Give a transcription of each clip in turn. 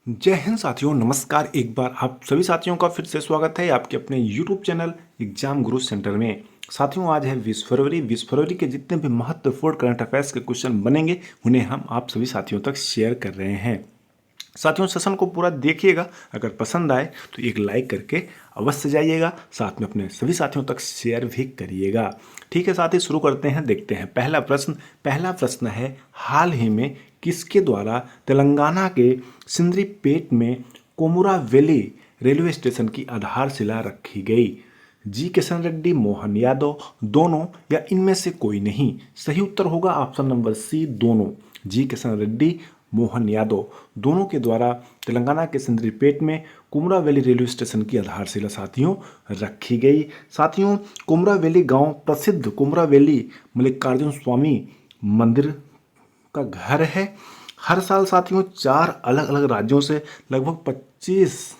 जय हिंद साथियों, नमस्कार। एक बार आप सभी साथियों का फिर से स्वागत है आपके अपने YouTube चैनल एग्जाम गुरु सेंटर में। साथियों, आज है 20 फरवरी। 20 फरवरी के जितने भी महत्वपूर्ण करंट अफेयर्स के क्वेश्चन बनेंगे उन्हें हम आप सभी साथियों तक शेयर कर रहे हैं। साथियों, सेशन को पूरा देखिएगा। अगर पसंद आए तो एक लाइक करके अवश्य जाइएगा, साथ में अपने सभी साथियों तक शेयर भी करिएगा। ठीक है साथी, शुरू करते हैं। देखते हैं पहला प्रश्न है, हाल ही में किसके द्वारा तेलंगाना के सिंदरीपेट में कोमुरा वैली रेलवे स्टेशन की आधारशिला रखी गई? जी किशन रेड्डी, मोहन यादव, दोनों या इनमें से कोई नहीं? सही उत्तर होगा ऑप्शन नंबर सी, दोनों। जी किशन रेड्डी, मोहन यादव, दोनों के द्वारा तेलंगाना के सिंदरीपेट में कुमरा वैली रेलवे स्टेशन की आधारशिला साथियों रखी गई। साथियों, कुमरा वैली गांव प्रसिद्ध कुमरा वैली मल्लिकार्जुन स्वामी मंदिर का घर है। हर साल साथियों 4 अलग अलग राज्यों से लगभग 25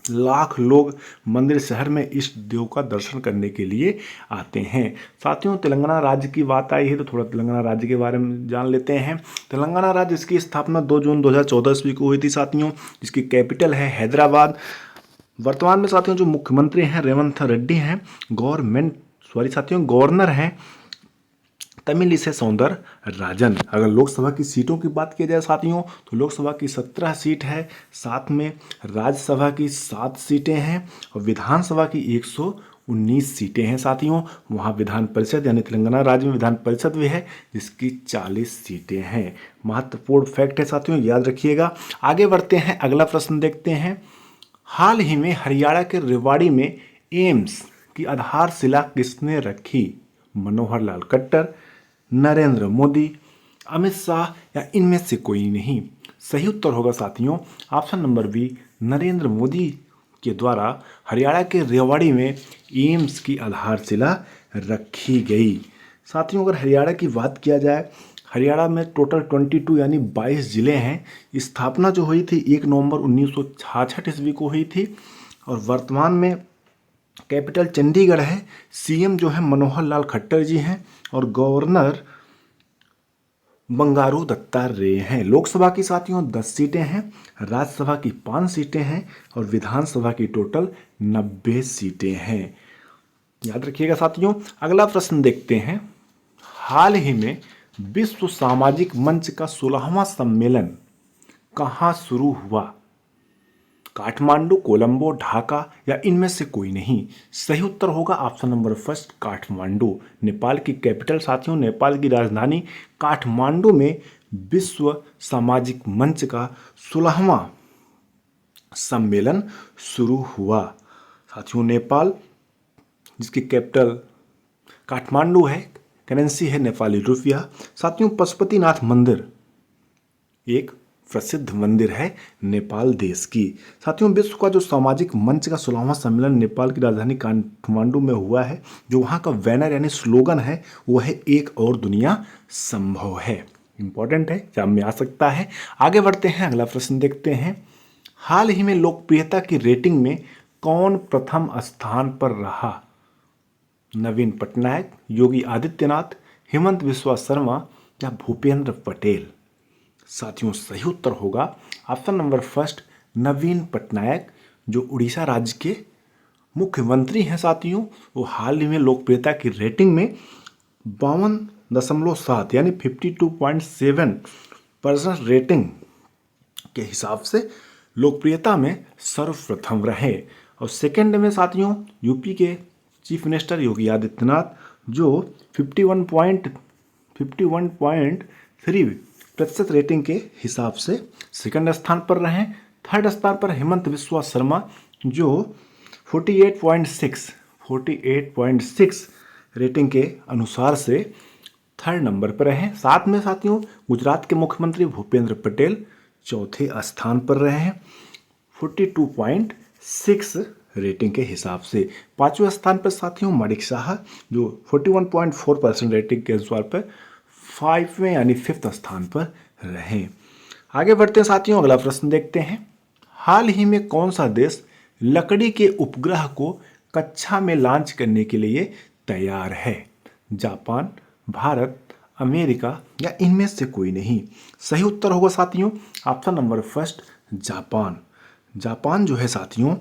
लाख लोग मंदिर शहर में इष्ट देव का दर्शन करने के लिए आते हैं। साथियों, तेलंगाना राज्य की बात आई है तो थोड़ा तेलंगाना राज्य के बारे में जान लेते हैं। तेलंगाना राज्य, इसकी स्थापना 2 जून 2014 ईस्वी को हुई थी साथियों। इसकी कैपिटल है हैदराबाद। वर्तमान में साथियों जो मुख्यमंत्री हैं रेवंत रेड्डी हैं। गवर्नर हैं तमिलिसै सौंदरराजन। अगर लोकसभा की सीटों की बात की जाए साथियों तो लोकसभा की 17 सीट है, साथ में राज्यसभा की 7 सीटें हैं और विधानसभा की 119 सीटें हैं साथियों। वहाँ विधान परिषद यानी तेलंगाना राज्य में विधान परिषद भी है जिसकी 40 सीटें हैं। महत्वपूर्ण फैक्ट है साथियों, याद रखिएगा। आगे बढ़ते हैं, अगला प्रश्न देखते हैं। हाल ही में हरियाणा के रेवाड़ी में एम्स की आधारशिला किसने रखी? मनोहर लाल खट्टर, नरेंद्र मोदी, अमित शाह या इनमें से कोई नहीं? सही उत्तर होगा साथियों option number B, Narendra Modi के द्वारा हरियाणा के रेवाड़ी में एम्स की आधारशिला रखी गई। साथियों, अगर हरियाणा की बात किया जाए, हरियाणा में टोटल 22 यानी 22 जिले हैं। स्थापना जो हुई थी 1 नवंबर 1966 ईस्वी को हुई थी और वर्तमान में कैपिटल चंडीगढ़ है। सीएम जो है मनोहर लाल खट्टर जी हैं और गवर्नर बंगारू दत्तात्रेय हैं। लोकसभा की साथियों 10 सीटें हैं, राज्यसभा की 5 सीटें हैं और विधानसभा की टोटल 90 सीटें हैं। याद रखिएगा साथियों। अगला प्रश्न देखते हैं। हाल ही में विश्व सामाजिक मंच का 16वां सम्मेलन कहाँ शुरू हुआ? काठमांडू, कोलंबो, ढाका या इनमें से कोई नहीं? सही उत्तर होगा option number first, Kathmandu. Nepal की कैपिटल साथियों, नेपाल की राजधानी काठमांडू में विश्व सामाजिक मंच का 16वां सम्मेलन शुरू हुआ। साथियों, नेपाल जिसकी कैपिटल काठमांडू है, करेंसी है नेपाली रुपया। साथियों, पशुपतिनाथ मंदिर एक प्रसिद्ध मंदिर है नेपाल देश की। साथियों, विश्व का जो सामाजिक मंच का 16वां सम्मेलन नेपाल की राजधानी काठमांडू में हुआ है। जो वहाँ का बैनर यानी स्लोगन है वो है एक और दुनिया संभव है। इंपॉर्टेंट है, एग्जाम में आ सकता है। आगे बढ़ते हैं, अगला प्रश्न देखते हैं। हाल ही में लोकप्रियता की रेटिंग में कौन प्रथम स्थान पर रहा? नवीन पटनायक, योगी आदित्यनाथ, हेमंत बिस्वा शर्मा या भूपेंद्र पटेल? साथियों, सही उत्तर होगा ऑप्शन नंबर फर्स्ट, नवीन पटनायक, जो उड़ीसा राज्य के मुख्यमंत्री हैं। साथियों, वो हाल ही में लोकप्रियता की रेटिंग में 52.7 यानी 52.7% रेटिंग के हिसाब से लोकप्रियता में सर्वप्रथम रहे। और सेकंड में साथियों यूपी के चीफ मिनिस्टर योगी आदित्यनाथ जो 51.3% रेटिंग के हिसाब से सेकंड स्थान पर रहे। थर्ड स्थान पर हेमंत बिस्वा शर्मा जो 48.6 रेटिंग के अनुसार से थर्ड नंबर पर रहे। साथ में साथियों गुजरात के मुख्यमंत्री भूपेंद्र पटेल चौथे स्थान पर रहे हैं 42.6 रेटिंग के हिसाब से। पांचवें स्थान पर साथियों माणिक शाह जो 41.4% रेटिंग के अनुसार पर 5वें यानी 5th स्थान पर रहे। आगे बढ़ते हैं साथियों, अगला प्रश्न देखते हैं। हाल ही में कौन सा देश लकड़ी के उपग्रह को कक्षा में लॉन्च करने के लिए तैयार है? जापान, भारत, अमेरिका या इनमें से कोई नहीं। सही उत्तर होगा साथियों option number first Japan. Japan जो है साथियों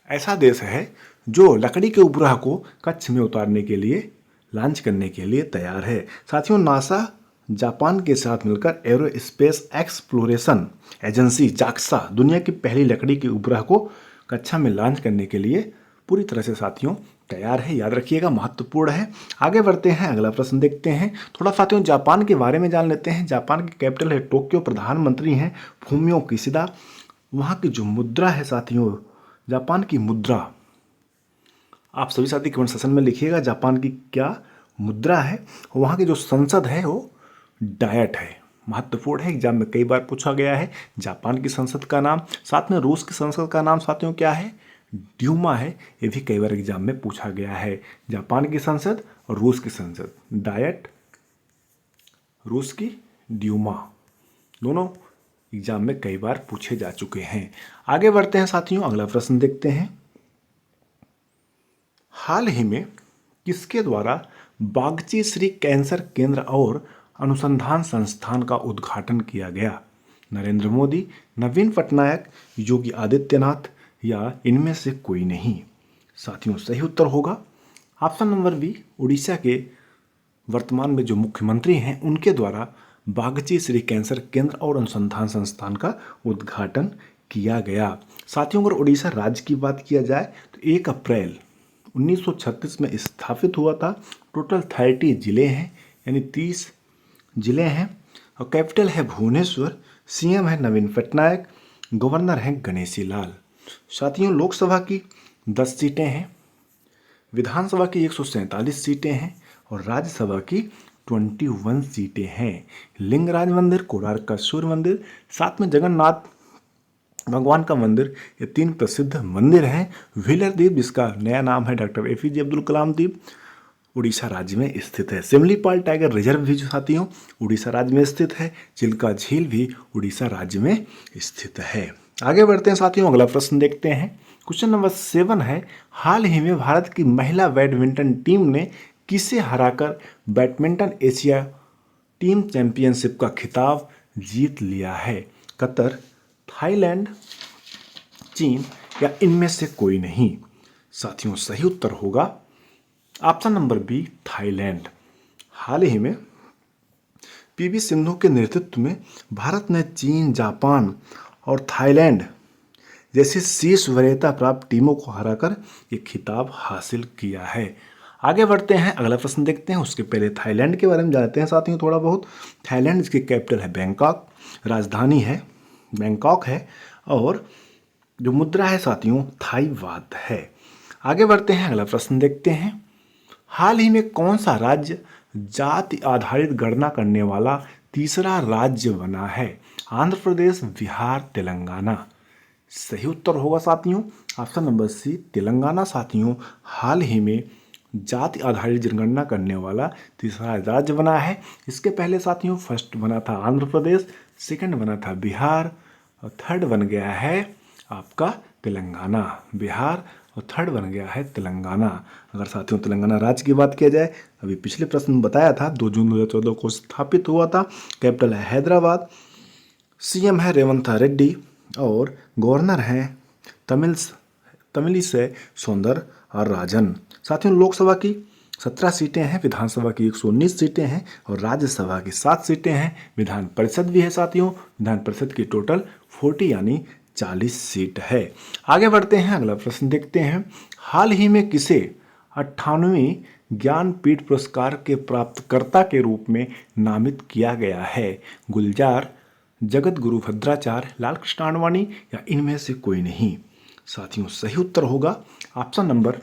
ऐसा देश है जो लकड़ी के उपग्रह को कक्ष में उतारने के लिए लॉन्च करने के लिए तैयार है। साथियों नासा जापान के साथ मिलकर एरोस्पेस एक्सप्लोरेशन एजेंसी जाक्सा दुनिया की पहली लकड़ी के उपग्रह को कक्षा में लॉन्च करने के लिए पूरी तरह से साथियों तैयार है। याद रखिएगा महत्वपूर्ण है। आगे बढ़ते हैं, अगला प्रश्न देखते हैं। थोड़ा साथियों जापान के बारे में जान लेते हैं। जापान की कैपिटल है टोक्यो, प्रधानमंत्री हैं फूमियो किशिदा। वहाँ की जो मुद्रा है साथियों, जापान की मुद्रा, आप सभी साथी कमेंट सेक्शन में लिखिएगा जापान की क्या मुद्रा है। वहाँ की जो संसद है वो डायट है। महत्वपूर्ण है, एग्जाम में कई बार पूछा गया है जापान की संसद का नाम। साथ में रूस की संसद का नाम साथियों क्या है, ड्यूमा है। ये भी कई बार एग्जाम में पूछा गया है। जापान की संसद और रूस की संसद, डायट, रूस की ड्यूमा, दोनों एग्जाम में कई बार पूछे जा चुके हैं। आगे बढ़ते हैं साथियों, अगला प्रश्न देखते हैं। हाल ही में किसके द्वारा बागची श्री कैंसर केंद्र और अनुसंधान संस्थान का उद्घाटन किया गया? नरेंद्र मोदी, नवीन पटनायक, योगी आदित्यनाथ या इनमें से कोई नहीं? साथियों सही उत्तर होगा ऑप्शन नंबर बी, उड़ीसा के वर्तमान में जो मुख्यमंत्री हैं उनके द्वारा बागची श्री कैंसर केंद्र और अनुसंधान संस्थान का उद्घाटन किया गया। साथियों अगर उड़ीसा राज्य की बात किया जाए तो 1 अप्रैल 1936 में स्थापित हुआ था। टोटल 30 जिले हैं, यानी 30 जिले हैं और कैपिटल है भुवनेश्वर। सीएम है नवीन पटनायक, गवर्नर हैं गणेशी लाल। साथियों लोकसभा की 10 सीटें हैं, विधानसभा की 147 सीटें हैं और राज्यसभा की 21 सीटें हैं। लिंगराज मंदिर, कोणार्क का सूर्य मंदिर, साथ में जगन्नाथ भगवान का मंदिर, ये 3 प्रसिद्ध मंदिर हैं। व्हीलर द्वीप जिसका नया नाम है डॉक्टर एपीजे अब्दुल कलाम द्वीप, उड़ीसा राज्य में स्थित है। सिमलीपाल टाइगर रिजर्व भी जो साथियों उड़ीसा राज्य में स्थित है। चिल्का झील भी उड़ीसा राज्य में स्थित है। आगे बढ़ते हैं साथियों, अगला प्रश्न देखते हैं। क्वेश्चन नंबर 7 है, हाल ही में भारत की महिला बैडमिंटन टीम ने किसे हराकर बैडमिंटन एशिया टीम चैंपियनशिप का खिताब जीत लिया है? कतर, थाईलैंड, चीन या इनमें से कोई नहीं? साथियों सही उत्तर होगा ऑप्शन नंबर बी, थाईलैंड। हाल ही में पीवी सिंधु के नेतृत्व में भारत ने चीन, जापान और थाईलैंड जैसी शीर्ष वरीयता प्राप्त टीमों को हराकर ये खिताब हासिल किया है। आगे बढ़ते हैं, अगला प्रश्न देखते हैं। उसके पहले थाईलैंड के बारे में जानते हैं साथियों थोड़ा बहुत। थाईलैंड जिसकी कैपिटल है बैंकॉक, राजधानी है बैंकॉक है और जो मुद्रा है साथियों थाई बात है। आगे बढ़ते हैं, अगला प्रश्न देखते हैं। हाल ही में कौन सा राज्य जाति आधारित गणना करने वाला तीसरा राज्य बना है? आंध्र प्रदेश, बिहार, तेलंगाना? सही उत्तर होगा साथियों ऑप्शन नंबर सी, तेलंगाना। साथियों हाल ही में जाति आधारित जनगणना करने वाला तीसरा राज्य बना है। इसके पहले साथियों फर्स्ट बना था आंध्र प्रदेश, सेकंड बना था बिहार और थर्ड बन गया है आपका तेलंगाना। बिहार और थर्ड बन गया है तेलंगाना। अगर साथियों तेलंगाना राज्य की बात किया जाए, अभी पिछले प्रश्न में बताया था 2 जून 2014 को स्थापित हुआ था। कैपिटल है हैदराबाद, सीएम है रेवंत रेड्डी और गवर्नर हैं तमिलिसै सौंदरराजन। साथियों लोकसभा की 17 सीटें हैं, विधानसभा की 119 सीटें हैं और राज्यसभा की 7 सीटें हैं। विधान परिषद भी है साथियों, विधान परिषद की टोटल 40 यानी 40 सीट है। आगे बढ़ते हैं, अगला प्रश्न देखते हैं। हाल ही में किसे 98वीं ज्ञानपीठ पुरस्कार के प्राप्तकर्ता के रूप में नामित किया गया है? गुलजार, जगत गुरु भद्राचार्य, लाल कृष्ण आडवाणी या इनमें से कोई नहीं? साथियों सही उत्तर होगा ऑप्शन नंबर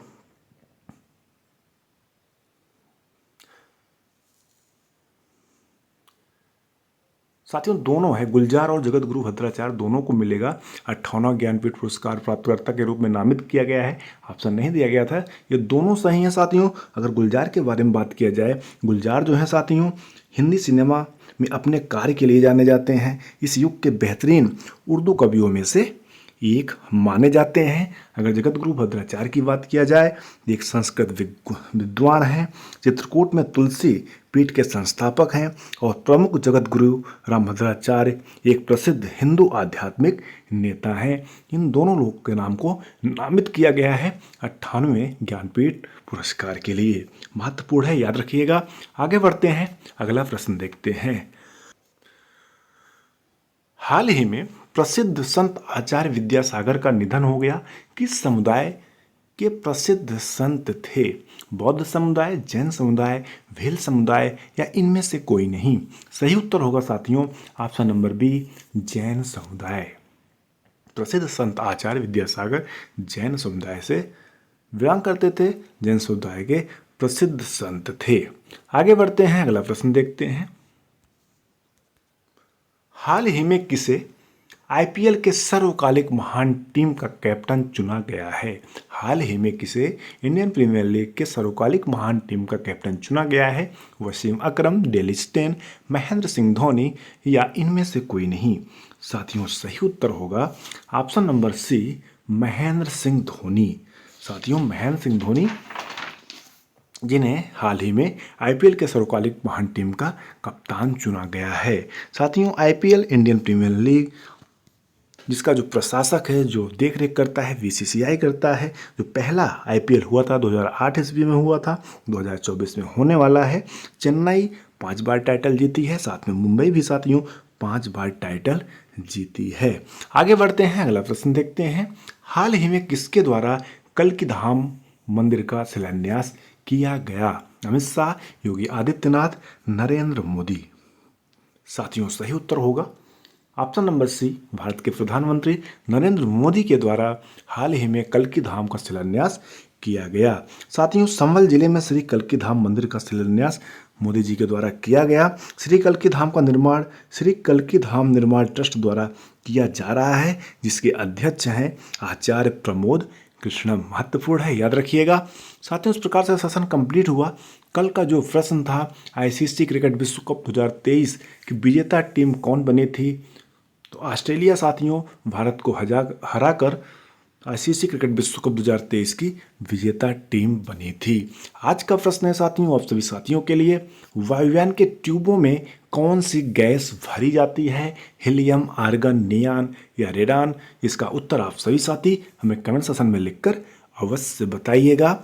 साथियों दोनों है, गुलजार और जगत गुरु भद्राचार्य दोनों को मिलेगा। 58वां ज्ञानपीठ पुरस्कार प्राप्तकर्ता के रूप में नामित किया गया है। ऑप्शन नहीं दिया गया था, ये दोनों सही हैं साथियों। अगर गुलजार के बारे में बात किया जाए, गुलजार जो है साथियों हिंदी सिनेमा में अपने कार्य के लिए जाने जाते हैं। इस युग के बेहतरीन उर्दू कवियों में से एक माने जाते हैं। अगर जगत गुरु भद्राचार्य की बात किया जाए, एक संस्कृत विद्वान हैं, चित्रकूट में तुलसी पीठ के संस्थापक हैं और प्रमुख जगत गुरु रामभद्राचार्य एक प्रसिद्ध हिंदू आध्यात्मिक नेता हैं। इन दोनों लोगों के नाम को नामित किया गया है 98वें ज्ञानपीठ पुरस्कार के लिए। महत्वपूर्ण है, याद रखिएगा। आगे बढ़ते हैं, अगला प्रश्न देखते हैं। हाल ही में प्रसिद्ध संत आचार्य विद्यासागर का निधन हो गया। किस समुदाय के प्रसिद्ध संत थे? बौद्ध समुदाय, जैन समुदाय, भील समुदाय या इनमें से कोई नहीं? सही उत्तर होगा साथियों ऑप्शन नंबर बी, जैन समुदाय। प्रसिद्ध संत आचार्य विद्यासागर जैन समुदाय से बिलोंग करते थे, जैन समुदाय के प्रसिद्ध संत थे। आगे बढ़ते हैं, अगला प्रश्न देखते हैं। हाल ही में किसे आईपीएल के सर्वकालिक महान टीम का कैप्टन चुना गया है? हाल ही में किसे इंडियन प्रीमियर लीग के सर्वकालिक महान टीम का कैप्टन चुना गया है? वसीम अकरम, डेल स्टेन, महेंद्र सिंह धोनी या इनमें से कोई नहीं? साथियों सही उत्तर होगा option number C, Mahendra Singh Dhoni. साथियों महेंद्र सिंह धोनी जिन्हें हाल ही में आईपीएल के सर्वकालिक महान टीम का कप्तान चुना गया है। साथियों आईपीएल इंडियन प्रीमियर लीग जिसका जो प्रशासक है, जो देख रेख करता है, बीसीसीआई करता है। जो पहला आईपीएल हुआ था 2008 ईस्वी में हुआ था, 2024 में होने वाला है। चेन्नई 5 बार टाइटल जीती है, साथ में मुंबई भी साथियों 5 बार टाइटल जीती है। आगे बढ़ते हैं, अगला प्रश्न देखते हैं। हाल ही में किसके द्वारा कल्कि धाम मंदिर का शिलान्यास किया गया? अमित शाह, योगी आदित्यनाथ, नरेंद्र मोदी? साथियों सही उत्तर होगा ऑप्शन नंबर सी, भारत के प्रधानमंत्री नरेंद्र मोदी के द्वारा हाल ही में कल्कि धाम का शिलान्यास किया गया। साथियों संभल जिले में श्री कल्कि धाम मंदिर का शिलान्यास मोदी जी के द्वारा किया गया। श्री कल्कि धाम का निर्माण श्री कल्कि धाम निर्माण ट्रस्ट द्वारा किया जा रहा है, जिसके अध्यक्ष हैं आचार्य प्रमोद कृष्णम। महत्वपूर्ण है, याद रखिएगा। साथियों इस प्रकार से सेशन कंप्लीट हुआ। कल का जो प्रश्न था, आईसीसी क्रिकेट विश्व कप 2023 की विजेता टीम कौन बनी थी? तो ऑस्ट्रेलिया साथियों भारत को हराकर आईसीसी क्रिकेट विश्व कप 2023 की विजेता टीम बनी थी। आज का प्रश्न है साथियों आप सभी साथियों के लिए, वायुयान के ट्यूबों में कौन सी गैस भरी जाती है? हीलियम, आर्गन, नियान या रेडान? इसका उत्तर आप सभी साथी हमें कमेंट सेक्शन में लिखकर अवश्य बताइएगा।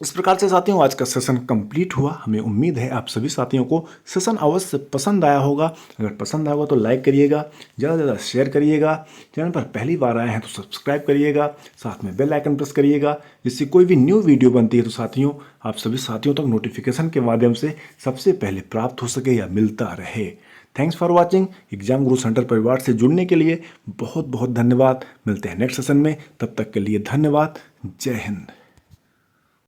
इस प्रकार से साथियों आज का सेशन कंप्लीट हुआ। हमें उम्मीद है आप सभी साथियों को सेशन अवश्य पसंद आया होगा। अगर पसंद आया होगा तो लाइक करिएगा, ज़्यादा से ज़्यादा शेयर करिएगा। चैनल पर पहली बार आए हैं तो सब्सक्राइब करिएगा, साथ में बेल आइकन प्रेस करिएगा, जिससे कोई भी न्यू वीडियो बनती है तो साथियों आप सभी साथियों तक नोटिफिकेशन के माध्यम से सबसे पहले प्राप्त हो सके या मिलता रहे। Thanks for watching. Exam Guru centre परिवार से जुड़ने के लिए बहुत बहुत धन्यवाद। मिलते हैं नेक्स्ट सेशन में, तब तक के लिए धन्यवाद। जय हिंद।